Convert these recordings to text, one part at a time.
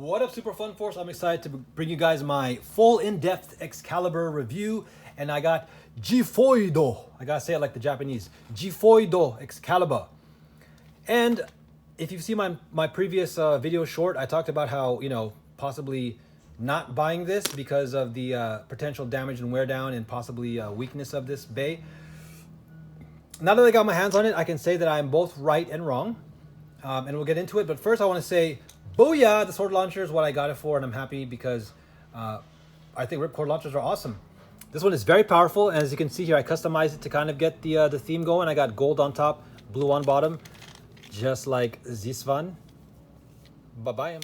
What up, Super Fun Force? I'm excited to bring you guys my full in-depth Xcalibur review, and I got Xiphoid. I gotta say it like the Japanese. Xiphoid Xcalibur. And if you've seen my previous video short, I talked about how, possibly not buying this because of the potential damage and wear down and possibly weakness of this bay. Now that I got my hands on it, I can say that I'm both right and wrong. And we'll get into it. But first I want to say, booyah, the sword launcher is what I got it for, and I'm happy because I think ripcord launchers are awesome. This one is very powerful, and as you can see here, I customized it to kind of get the theme going. I got gold on top, blue on bottom, just like this one. Bye-bye.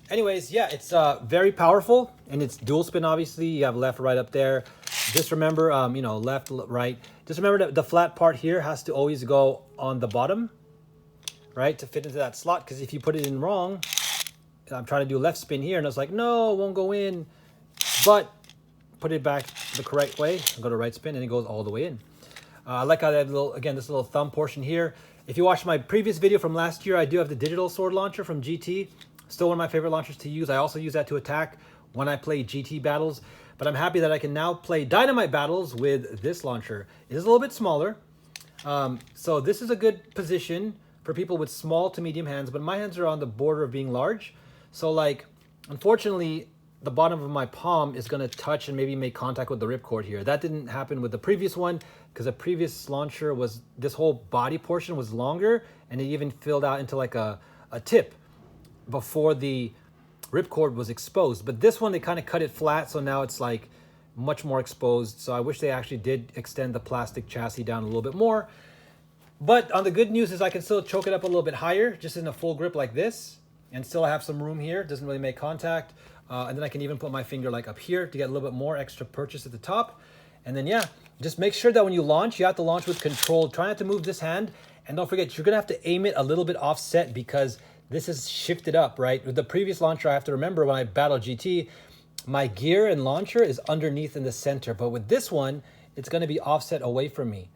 Anyways, yeah, it's very powerful, and it's dual spin, obviously. You have left, right up there. Just remember, left, right. Just remember that the flat part here has to always go on the bottom, right, to fit into that slot, because if you put it in wrong, I'm trying to do left spin here, and it's like, no, it won't go in. But put it back the correct way, go to right spin, and it goes all the way in. I like how that this little thumb portion here. If you watched my previous video from last year, I do have the digital sword launcher from GT. Still one of my favorite launchers to use. I also use that to attack when I play GT battles. But I'm happy that I can now play Dynamite battles with this launcher. It is a little bit smaller. So this is a good position for people with small to medium hands, but my hands are on the border of being large. So like, unfortunately, the bottom of my palm is gonna touch and maybe make contact with the ripcord here. That didn't happen with the previous one because the previous launcher was, this whole body portion was longer, and it even filled out into like a tip before the ripcord was exposed. But this one, they kind of cut it flat, so now it's like much more exposed. So I wish they actually did extend the plastic chassis down a little bit more. But on the good news is I can still choke it up a little bit higher, just in a full grip like this, and still have some room here. It doesn't really make contact. And then I can even put my finger like up here to get a little bit more extra purchase at the top. And then yeah, just make sure that when you launch, you have to launch with control. Try not to move this hand. And don't forget, you're gonna have to aim it a little bit offset because this is shifted up, right? With the previous launcher, I have to remember when I battle GT, my gear and launcher is underneath in the center. But with this one, it's gonna be offset away from me.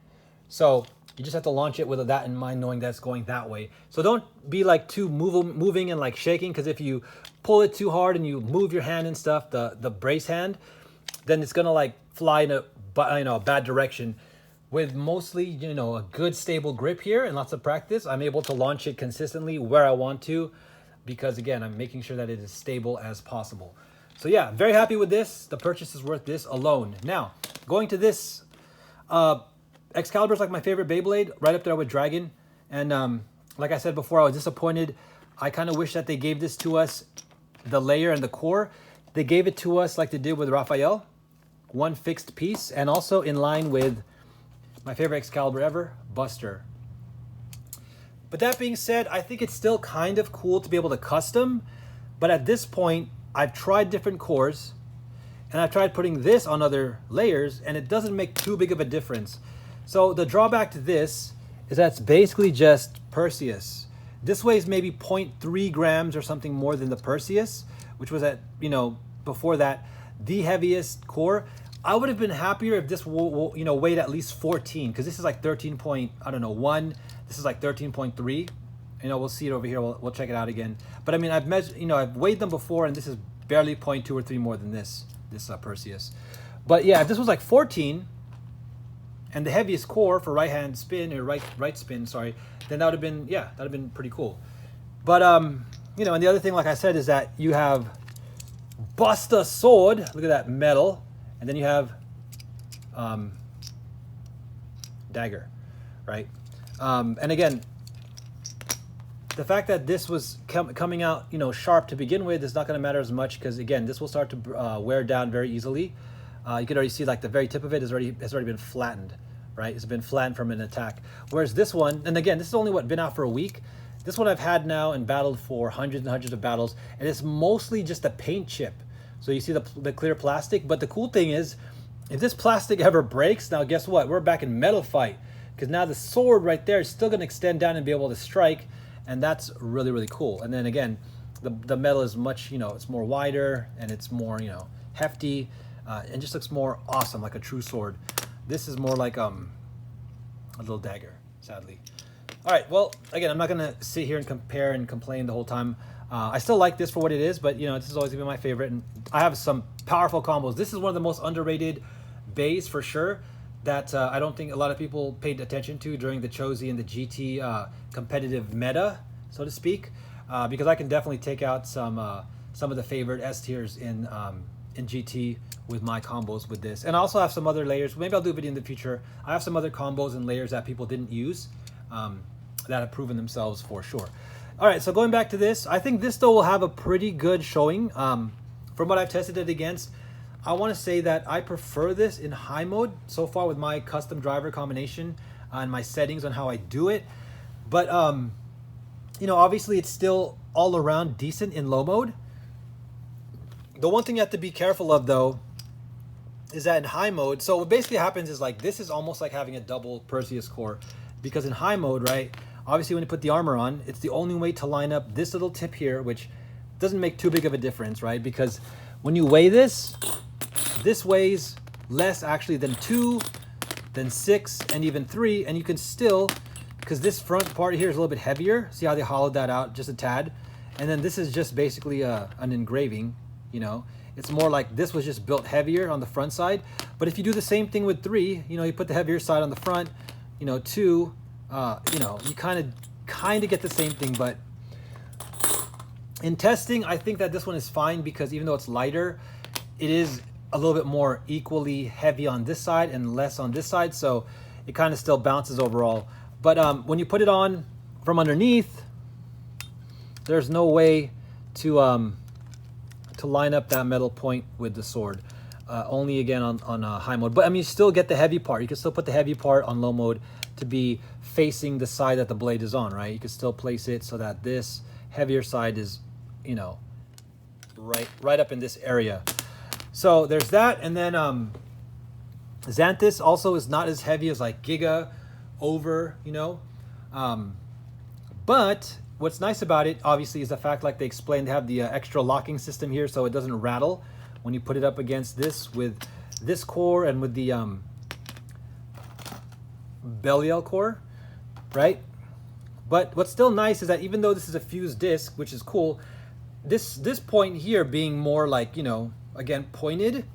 So you just have to launch it with that in mind, knowing that's going that way. So don't be like too moving and like shaking, because if you pull it too hard and you move your hand and stuff, the brace hand, then it's gonna like fly in a bad direction. With mostly, a good stable grip here and lots of practice, I'm able to launch it consistently where I want to, because again, I'm making sure that it is stable as possible. So yeah, very happy with this. The purchase is worth this alone. Now, going to this, Excalibur is like my favorite Beyblade, right up there with Dragon. And like I said before, I was disappointed. I kind of wish that they gave this to us, the layer and the core. They gave it to us like they did with Raphael, one fixed piece, and also in line with my favorite Excalibur ever, Buster. But that being said, I think it's still kind of cool to be able to custom. But at this point, I've tried different cores, and I've tried putting this on other layers, and it doesn't make too big of a difference. So the drawback to this is that it's basically just Perseus. This weighs maybe 0.3 grams or something more than the Perseus, which was at, before that, the heaviest core. I would have been happier if this weighed at least 14, because this is like 13.1. This is like 13.3. We'll see it over here. We'll check it out again. But I mean, I've measured, I've weighed them before, and this is barely 0.2 or 3 more than this Perseus. But yeah, if this was like 14, and the heaviest core for right hand spin, or right spin, sorry, then that would have been, that'd have been pretty cool. But and the other thing, like I said, is that you have Buster sword. Look at that metal. And then you have dagger, right? And again, the fact that this was coming out, sharp to begin with is not going to matter as much, because again, this will start to wear down very easily. You can already see like the very tip of it has already been flattened, right? It's been flattened from an attack. Whereas this one, and again, this is only been out for a week. This one I've had now and battled for hundreds and hundreds of battles, and it's mostly just a paint chip. So you see the clear plastic, but the cool thing is, if this plastic ever breaks, now guess what? We're back in metal fight, because now the sword right there is still going to extend down and be able to strike, and that's really, really cool. And then again, the metal is much, it's more wider, and it's more, hefty, and just looks more awesome, like a true sword. This is more like a little dagger, sadly. All right, well, again, I'm not gonna sit here and compare and complain the whole time. I still like this for what it is, but you know, this is always gonna be my favorite, and I have some powerful combos. This is one of the most underrated bays for sure that I don't think a lot of people paid attention to during the Chosi and the GT competitive meta, so to speak, because I can definitely take out some of the favored S tiers in GT with my combos with this. And I also have some other layers. Maybe I'll do a video in the future. I have some other combos and layers that people didn't use that have proven themselves for sure. All right, so going back to this, I think this though will have a pretty good showing. From what I've tested it against, I want to say that I prefer this in high mode so far with my custom driver combination and my settings on how I do it. But you know, obviously it's still all around decent in low mode. The one thing you have to be careful of though is that in high mode, so what basically happens is like this is almost like having a double Perseus core, because in high mode, right, obviously when you put the armor on, it's the only way to line up this little tip here, which doesn't make too big of a difference, right? Because when you weigh this, this weighs less actually than 2, than 6, and even 3, and you can still, because this front part here is a little bit heavier, see how they hollowed that out just a tad, and then this is just basically an engraving, you know. It's more like this was just built heavier on the front side. But if you do the same thing with 3, you know, you put the heavier side on the front, you know, 2, you know, you kind of get the same thing. But in testing, I think that this one is fine because even though it's lighter, it is a little bit more equally heavy on this side and less on this side. So it kind of still bounces overall. But when you put it on from underneath, there's no way to line up that metal point with the sword. Only again on high mode. But I mean, you still get the heavy part. You can still put the heavy part on low mode to be facing the side that the blade is on, right? You can still place it so that this heavier side is, you know, right up in this area. So there's that. And then Xanthus also is not as heavy as like Giga over, you know. But what's nice about it, obviously, is the fact, like they explained, they have the extra locking system here, so it doesn't rattle when you put it up against this with this core and with the Belial core, right? But what's still nice is that even though this is a fused disc, which is cool, this point here being more like, you know, again, pointed,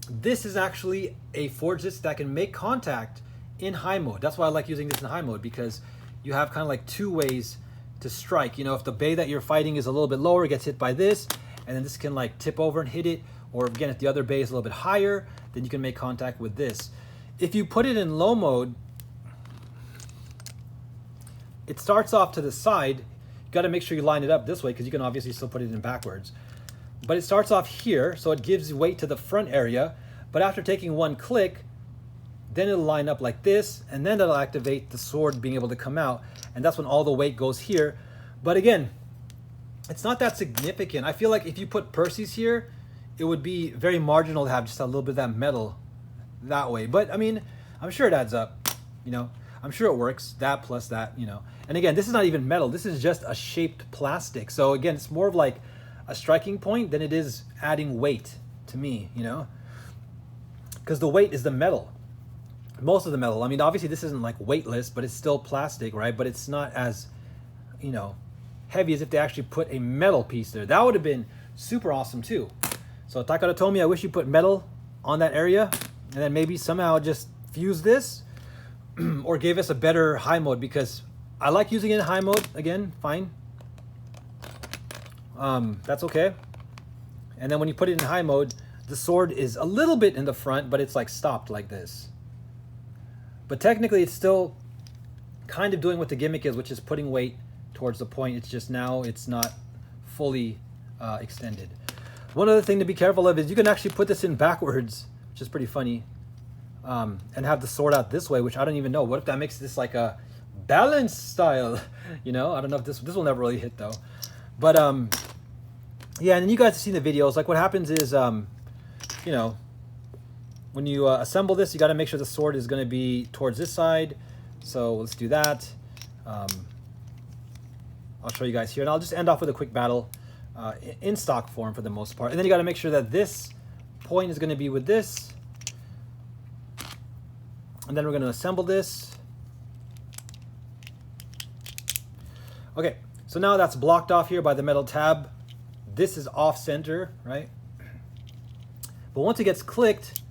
this is actually a forged disc that can make contact in high mode. That's why I like using this in high mode, because you have kind of like 2 ways to strike. You know, if the bay that you're fighting is a little bit lower, it gets hit by this, and then this can like tip over and hit it. Or again, if the other bay is a little bit higher, then you can make contact with this. If you put it in low mode, it starts off to the side. You got to make sure you line it up this way, because you can obviously still put it in backwards. But it starts off here, so it gives weight to the front area. But after taking 1 click, then it'll line up like this, and then that'll activate the sword being able to come out, and that's when all the weight goes here. But again, it's not that significant. I feel like if you put Perseus here, it would be very marginal to have just a little bit of that metal that way. But I mean, I'm sure it adds up, you know. I'm sure it works, that plus that, you know. And again, this is not even metal. This is just a shaped plastic. So again, it's more of like a striking point than it is adding weight to me, you know. Because the weight is the metal. Most of the metal. I mean, obviously this isn't like weightless, but it's still plastic, right? But it's not as, you know, heavy as if they actually put a metal piece there. That would have been super awesome too. So Takara told me, I wish you put metal on that area, and then maybe somehow just fuse this or gave us a better high mode, because I like using it in high mode. Again, fine. That's okay. And then when you put it in high mode, the sword is a little bit in the front, but it's like stopped like this. But technically, it's still kind of doing what the gimmick is, which is putting weight towards the point. It's just now it's not fully extended. One other thing to be careful of is you can actually put this in backwards, which is pretty funny, and have the sword out this way, which I don't even know. What if that makes this like a balance style? You know, I don't know if this will never really hit though. But yeah, and you guys have seen the videos. Like what happens is, you know, when you assemble this, you got to make sure the sword is going to be towards this side. So let's do that. I'll show you guys here, and I'll just end off with a quick battle in stock form for the most part. And then you got to make sure that this point is going to be with this. And then we're going to assemble this. Okay, so now that's blocked off here by the metal tab. This is off center, right? But once it gets clicked,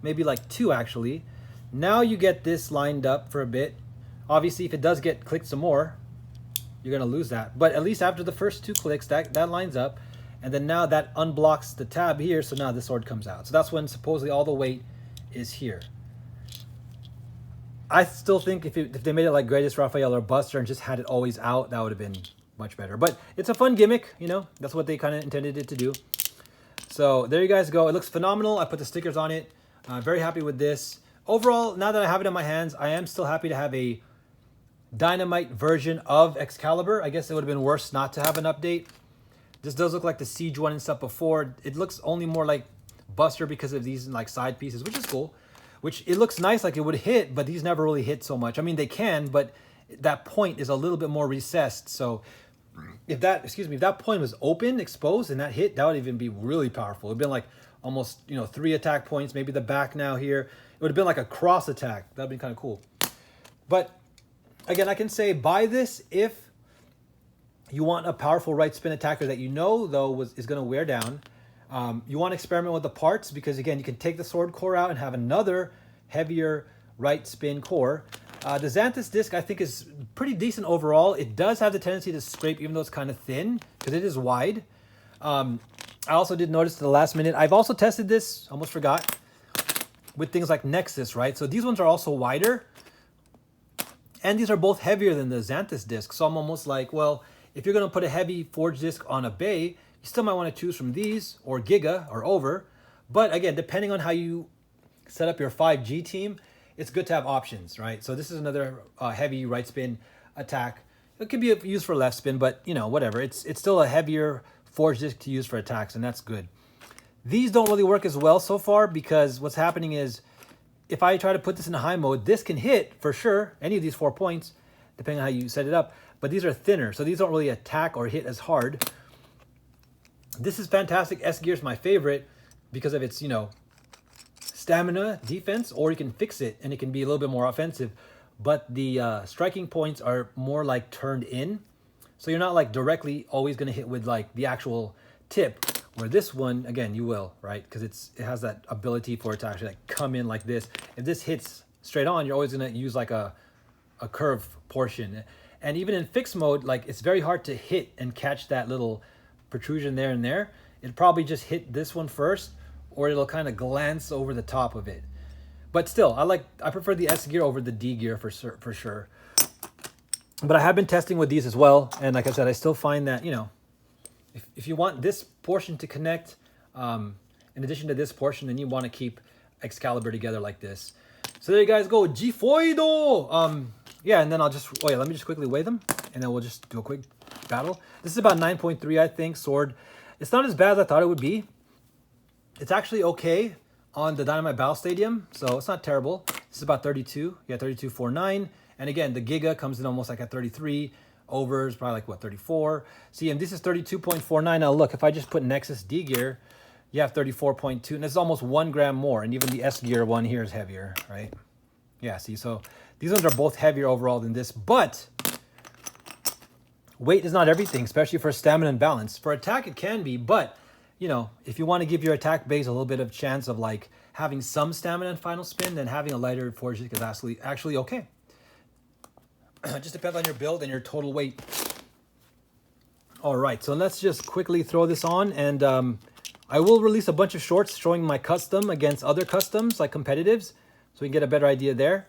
maybe like 2 actually, now you get this lined up for a bit. Obviously, if it does get clicked some more, you're gonna lose that. But at least after the first 2 clicks, that lines up. And then now that unblocks the tab here, so now the sword comes out. So that's when supposedly all the weight is here. I still think if they made it like Greatest Raphael or Buster and just had it always out, that would have been much better. But it's a fun gimmick, you know, that's what they kind of intended it to do. So there you guys go. It looks phenomenal. I put the stickers on it. Very happy with this. Overall, now that I have it in my hands, I am still happy to have a Dynamite version of Xcalibur. I guess it would have been worse not to have an update. This does look like the Siege one and stuff before. It looks only more like Buster because of these like side pieces, which is cool. Which it looks nice, like it would hit, but these never really hit so much. I mean, they can, but that point is a little bit more recessed. So if that, if that point was open, exposed, and that hit, that would even be really powerful. It would have been like almost, you know, 3 attack points, maybe the back now here. It would have been like a cross attack. That would be kind of cool. But again, I can say buy this if you want a powerful right spin attacker that you know, though, is going to wear down. You want to experiment with the parts because, again, you can take the sword core out and have another heavier right spin core. The Xanthus disc, I think, is pretty decent overall. It does have the tendency to scrape even though it's kind of thin because it is wide. I also did notice at the last minute, I've also tested this, almost forgot, with things like Nexus, right? So these ones are also wider. And these are both heavier than the Xanthus disc. So I'm almost like, well, if you're going to put a heavy forged disc on a Bay, you still might want to choose from these or Giga or over. But again, depending on how you set up your 5G team, it's good to have options, right? So this is another heavy right spin attack. It could be used for left spin, but you know, whatever. It's still a heavier forged disc to use for attacks, and that's good. These don't really work as well so far because what's happening is if I try to put this in a high mode, this can hit for sure, any of these 4 points, depending on how you set it up. But these are thinner, so these don't really attack or hit as hard. This is fantastic. S-Gear is my favorite because of its, you know, stamina defense, or you can fix it and it can be a little bit more offensive. But the striking points are more like turned in. So you're not like directly always going to hit with like the actual tip. Where this one, again, you will, right? Because it has that ability for it to actually like come in like this. If this hits straight on, you're always going to use like a curved portion. And even in fixed mode, like it's very hard to hit and catch that little protrusion there and there. It'll probably just hit this one first, or it'll kind of glance over the top of it. But still, I prefer the S gear over the D gear for sure. But I have been testing with these as well, and like I said, I still find that, you know, if you want this portion to connect, in addition to this portion, then you want to keep Xcalibur together like this. So there you guys go, Xiphoid. Yeah, and then I'll just, oh yeah, let me just quickly weigh them, and then we'll just do a quick battle. This is about 9.3, I think, sword. It's not as bad as I thought it would be. It's actually okay on the Dynamite Battle Stadium, so it's not terrible. This is about 32, yeah, 32.49. And again, the Giga comes in almost like at 33. Over is probably like, what, 34? See, and this is 32.49. Now look, if I just put Nexus D gear, you have 34.2, and it's almost 1 gram more. And even the S gear one here is heavier, right? Yeah, see, so these ones are both heavier overall than this, but weight is not everything, especially for stamina and balance. For attack, it can be, but you know, if you want to give your attack base a little bit of chance of like having some stamina and final spin, then having a lighter forged disc is actually okay. It just depends on your build and your total weight. All right, so let's just quickly throw this on, and I will release a bunch of shorts showing my custom against other customs, like competitives, so we can get a better idea there.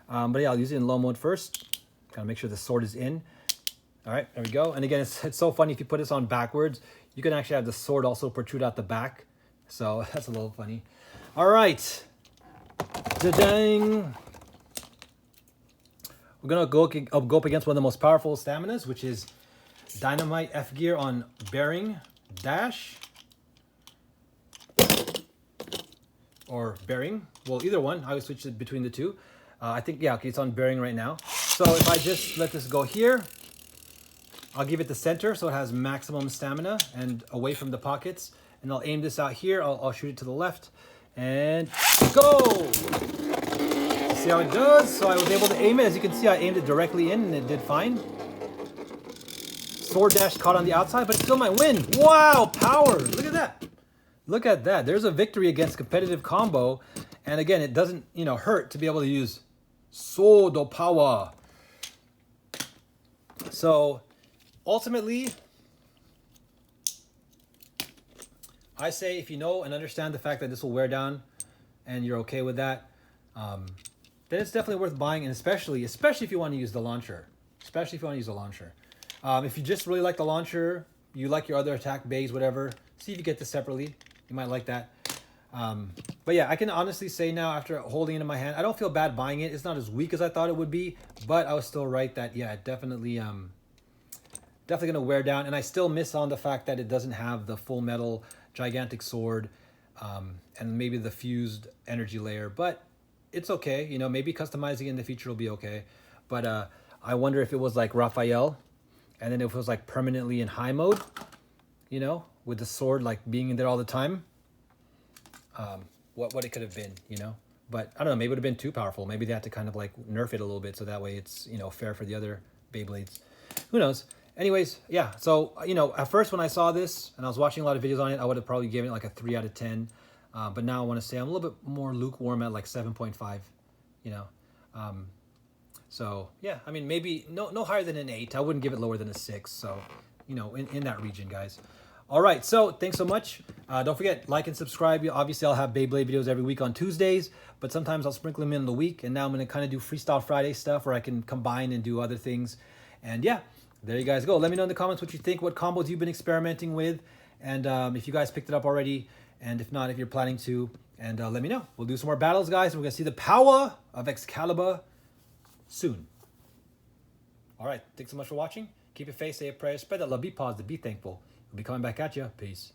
But yeah, I'll use it in low mode first. Gotta make sure the sword is in. All right, there we go. And again, it's so funny if you put this on backwards, you can actually have the sword also protrude out the back. So that's a little funny. All right. Da-dang. We're gonna go up against one of the most powerful staminas, which is Dynamite F gear on bearing dash. Or bearing, well, either one. I would switch it between the two. I think, yeah, okay, it's on bearing right now. So if I just let this go here, I'll give it the center so it has maximum stamina and away from the pockets. And I'll aim this out here. I'll shoot it to the left and go. See how it does? So I was able to aim it. As you can see, I aimed it directly in and it did fine. sword dash caught on the outside, but it still might win. Wow, power. Look at that. Look at that. There's a victory against competitive combo. And again, it doesn't, hurt to be able to use sword power. So ultimately, I say if you know and understand the fact that this will wear down and you're okay with that, then it's definitely worth buying, and especially if you want to use the launcher. Especially if you want to use the launcher. If you just really like the launcher, you like your other attack bays, whatever, see if you get this separately. You might like that. But yeah, I can honestly say now, after holding it in my hand, I don't feel bad buying it. It's not as weak as I thought it would be, but I was still right that, yeah, it definitely going to wear down. And I still miss on the fact that it doesn't have the full metal gigantic sword and maybe the fused energy layer, but it's okay. Maybe customizing it in the future will be okay. But I wonder if it was like Raphael, and then if it was like permanently in high mode, with the sword like being in there all the time, what it could have been, But I don't know, maybe it would have been too powerful. Maybe they had to kind of like nerf it a little bit so that way it's, fair for the other Beyblades. Who knows? Anyways, yeah, so, at first when I saw this and I was watching a lot of videos on it, I would have probably given it like a 3 out of 10. But now I want to say I'm a little bit more lukewarm at like 7.5, So, yeah, I mean, maybe no higher than an 8. I wouldn't give it lower than a 6. So, in that region, guys. All right, so thanks so much. Don't forget, like and subscribe. Obviously, I'll have Beyblade videos every week on Tuesdays, but sometimes I'll sprinkle them in the week. And now I'm going to kind of do Freestyle Friday stuff where I can combine and do other things. And yeah, there you guys go. Let me know in the comments what you think, what combos you've been experimenting with, and if you guys picked it up already, and if not, if you're planning to, and let me know. We'll do some more battles, guys, and we're going to see the power of Xcalibur soon. All right, thanks so much for watching. Keep your faith, say a prayer, spread that love, be positive, be thankful. We'll be coming back at you. Peace.